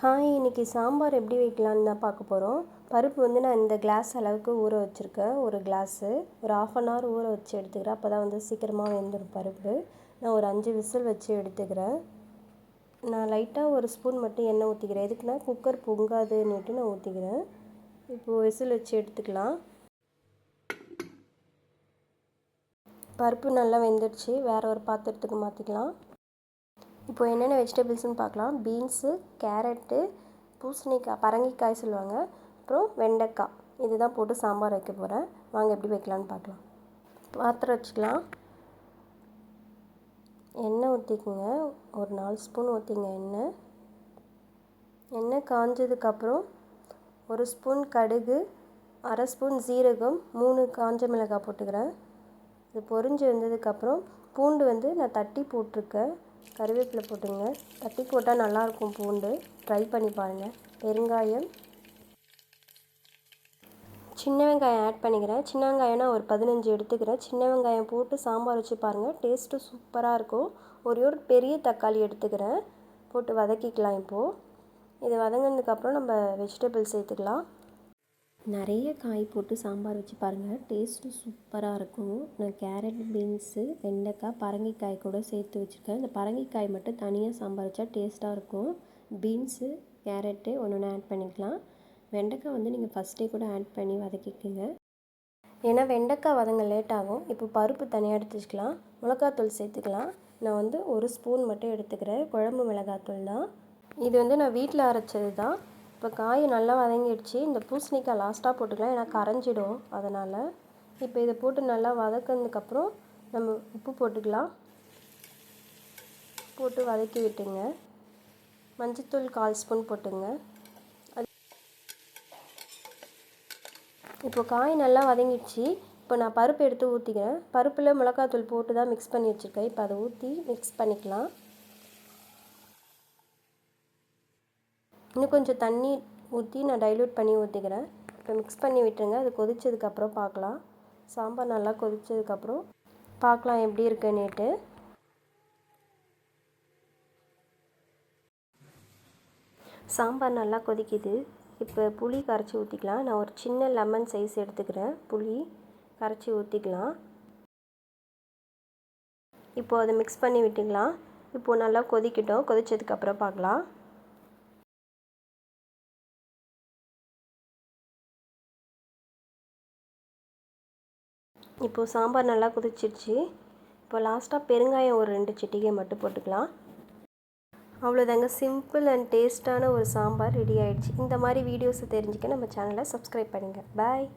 Hi, இன்றைக்கி சாம்பார் எப்படி வைக்கலான்னு தான் பார்க்க போகிறோம். பருப்பு வந்து நான் இந்த கிளாஸ் அளவுக்கு ஊற வச்சுருக்கேன். ஒரு கிளாஸு ஒரு 1/2 ஊற வச்சு எடுத்துக்கிறேன். அப்போ தான் வந்து சீக்கிரமாக வெந்துடும் பருப்பு. நான் ஒரு 5 விசில் வச்சு எடுத்துக்கிறேன். நான் லைட்டாக ஒரு ஸ்பூன் மட்டும் எண்ணெய் ஊற்றிக்கிறேன். எதுக்குன்னா குக்கர் பொங்காதுன்னுட்டு நான் ஊற்றிக்கிறேன். இப்போது விசில் வச்சு எடுத்துக்கலாம். பருப்பு நல்லா வெந்துடுச்சு. வேறு ஒரு பாத்திரத்துக்கு மாற்றிக்கலாம். இப்போ என்னென்ன வெஜிடபிள்ஸ்னு பார்க்கலாம். பீன்ஸு, கேரட்டு, பூசணிக்காய், பரங்கிக்காய் சொல்லுவாங்க, அப்புறம் வெண்டைக்காய். இதுதான் போட்டு சாம்பார் வைக்க போகிறேன். வாங்க எப்படி வைக்கலான்னு பார்க்கலாம். பாத்திரம் வச்சுக்கலாம். எண்ணெய் ஊற்றிக்குங்க. ஒரு 4 ஸ்பூன் ஊற்றிங்க எண்ணெய். எண்ணெய் காஞ்சதுக்கப்புறம் 1 ஸ்பூன் கடுகு, 1/2 ஸ்பூன் ஜீரகம், 3 காஞ்ச மிளகாய் போட்டுக்கிறேன். இது பொரிஞ்சு வந்ததுக்கப்புறம் பூண்டு வந்து நான் தட்டி போட்டிருக்கேன். கருவேப்பிலை போட்டுங்க. தட்டி போட்டால் நல்லாயிருக்கும் பூண்டு. ட்ரை பண்ணி பாருங்கள். பெருங்காயம், சின்ன வெங்காயம் ஆட் பண்ணிக்கிறேன். சின்ன வெங்காயம்னா ஒரு 15 எடுத்துக்கிறேன். சின்ன வெங்காயம் போட்டு சாம்பார் வச்சு பாருங்கள், டேஸ்ட்டு சூப்பராக இருக்கும். ஒரு பெரிய தக்காளி எடுத்துக்கிறேன். போட்டு வதக்கிக்கலாம். இப்போது இது வதங்கினதுக்கப்புறம் நம்ம வெஜிடபிள்ஸ் சேர்த்துக்கலாம். நிறைய காய் போட்டு சாம்பார் வச்சு பாருங்கள், டேஸ்ட்டு சூப்பராக இருக்கும். நான் கேரட், பீன்ஸு, வெண்டைக்காய், பரங்கிக்காய் கூட சேர்த்து வச்சுருக்கேன். இந்த பரங்கிக்காய் மட்டும் தனியாக சாம்பார் வச்சா டேஸ்ட்டாக இருக்கும். பீன்ஸு, கேரட்டு ஒன்று ஆட் பண்ணிக்கலாம். வெண்டைக்காய் வந்து நீங்கள் ஃபஸ்ட்டே கூட ஆட் பண்ணி வதக்கிக்கோங்க. ஏன்னா வெண்டைக்காய் வதங்க லேட் ஆகும். இப்போ பருப்பு தனியாக எடுத்து வச்சுக்கலாம். மிளகாத்தூள் சேர்த்துக்கலாம். நான் வந்து 1 ஸ்பூன் மட்டும் எடுத்துக்கிறேன். குழம்பு மிளகாத்தூள் தான் இது. வந்து நான் வீட்டில் அரைச்சது தான். இப்போ காய் நல்லா வதங்கிடுச்சு. இந்த பூசணிக்காய் லாஸ்ட்டாக போட்டுக்கலாம், ஏன்னா கரைஞ்சிடும். அதனால் இப்போ இதை போட்டு நல்லா வதக்கினதுக்கப்புறம் நம்ம உப்பு போட்டுக்கலாம். போட்டு வதக்கி விட்டுங்க. மஞ்சத்தூள் 1/4 ஸ்பூன் போட்டுங்க. இப்போ காய் நல்லா வதங்கிடுச்சு. இப்போ நான் பருப்பு எடுத்து ஊற்றிக்கிறேன். பருப்பில் மிளகாத்தூள் போட்டு தான் மிக்ஸ் பண்ணி வச்சுருக்கேன். இப்போ அதை ஊற்றி மிக்ஸ் பண்ணிக்கலாம். இன்னும் கொஞ்சம் தண்ணி ஊற்றி நான் டைல்யூட் பண்ணி ஊற்றிக்கிறேன். இப்போ மிக்ஸ் பண்ணி விட்டுருங்க. அது கொதிச்சதுக்கப்புறம் பார்க்கலாம். சாம்பார் நல்லா கொதிச்சதுக்கப்புறம் பார்க்கலாம் எப்படி இருக்குன்னுட்டு. சாம்பார் நல்லா கொதிக்குது. இப்போ புளி கரைச்சி ஊற்றிக்கலாம். நான் ஒரு சின்ன லெமன் சைஸ் எடுத்துக்கிறேன். புளி கரைச்சி ஊற்றிக்கலாம். இப்போது அதை மிக்ஸ் பண்ணி விட்டுக்கலாம். இப்போது நல்லா கொதிக்கட்டும். கொதிச்சதுக்கப்புறம் பார்க்கலாம். இப்போது சாம்பார் நல்லா கொதிச்சிருச்சு. இப்போ லாஸ்ட்டாக பெருங்காயம் ஒரு 2 சிட்டிகை மட்டும் போட்டுக்கலாம். அவ்வளோதாங்க, சிம்பிள் அண்ட் டேஸ்ட்டான ஒரு சாம்பார் ரெடி ஆகிடுச்சு. இந்த மாதிரி வீடியோஸை தெரிஞ்சுக்க நம்ம சேனலை சப்ஸ்கிரைப் பண்ணுங்கள். பாய்.